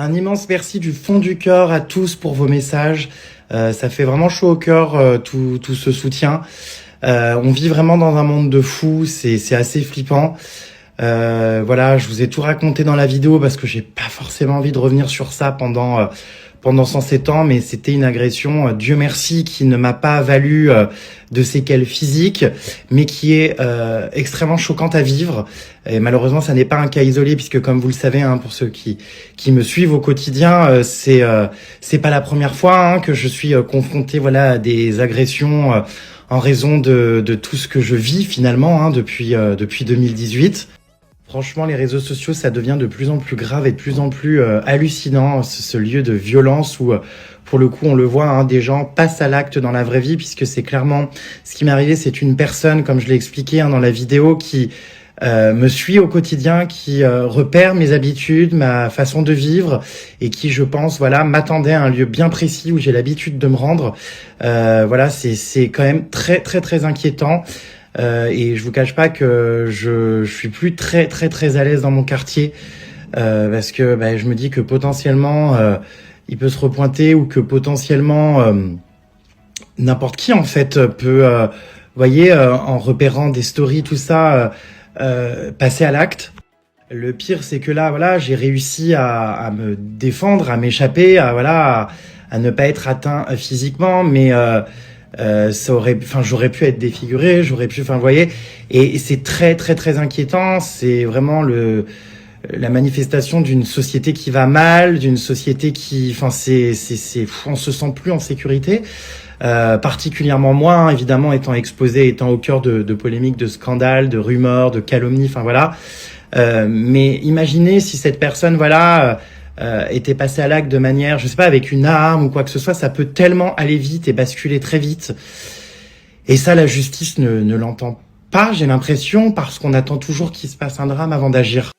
Un immense merci du fond du cœur à tous pour vos messages. Ça fait vraiment chaud au cœur, tout ce soutien. On vit vraiment dans un monde de fous, c'est assez flippant. Voilà, je vous ai tout raconté dans la vidéo parce que j'ai pas forcément envie de revenir sur ça pendant 107 ans, mais c'était une agression, Dieu merci, qui ne m'a pas valu de séquelles physiques, mais qui est extrêmement choquante à vivre. Et malheureusement, ça n'est pas un cas isolé, puisque comme vous le savez, hein, pour ceux qui me suivent au quotidien, c'est pas la première fois que je suis confronté, voilà, à des agressions en raison de tout ce que je vis finalement depuis 2018. Franchement, les réseaux sociaux, ça devient de plus en plus grave et de plus en plus hallucinant, ce lieu de violence où, pour le coup, on le voit, des gens passent à l'acte dans la vraie vie, puisque c'est clairement ce qui m'est arrivé. C'est une personne, comme je l'ai expliqué dans la vidéo, qui me suit au quotidien, qui repère mes habitudes, ma façon de vivre, et qui, je pense, voilà, m'attendait à un lieu bien précis où j'ai l'habitude de me rendre. Voilà, c'est quand même très, très, très inquiétant. Et je vous cache pas que je suis plus très à l'aise dans mon quartier parce que je me dis que potentiellement il peut se repointer, ou que potentiellement n'importe qui en fait peut voyez, en repérant des stories, tout ça, passer à l'acte. Le pire, c'est que là, voilà, j'ai réussi à me défendre, à m'échapper, à ne pas être atteint physiquement, mais j'aurais pu être défiguré, vous voyez, et c'est très inquiétant. C'est vraiment la manifestation d'une société qui va mal, d'une société qui, on se sent plus en sécurité. Particulièrement moi, évidemment, étant exposé, étant au cœur de polémiques, de scandales, de rumeurs, de calomnies, voilà. Mais imaginez si cette personne, voilà, était passée à l'acte de manière, je sais pas, avec une arme ou quoi que ce soit. Ça peut tellement aller vite et basculer très vite. Et ça, la justice ne l'entend pas, j'ai l'impression, parce qu'on attend toujours qu'il se passe un drame avant d'agir.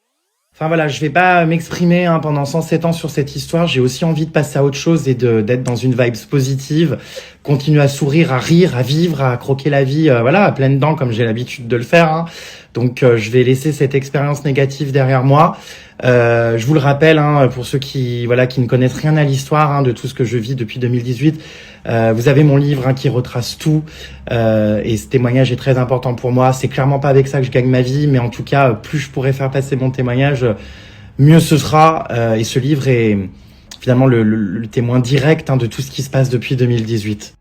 Enfin voilà, je vais pas m'exprimer pendant 107 ans sur cette histoire. J'ai aussi envie de passer à autre chose et d'être dans une vibe positive, continuer à sourire, à rire, à vivre, à croquer la vie, voilà, à pleines dents comme j'ai l'habitude de le faire. Donc je vais laisser cette expérience négative derrière moi. Je vous le rappelle, pour ceux qui ne connaissent rien à l'histoire de tout ce que je vis depuis 2018, vous avez mon livre qui retrace tout, et ce témoignage est très important pour moi. C'est clairement pas avec ça que je gagne ma vie, mais en tout cas, plus je pourrai faire passer mon témoignage, mieux ce sera. Et ce livre est finalement le témoin direct de tout ce qui se passe depuis 2018.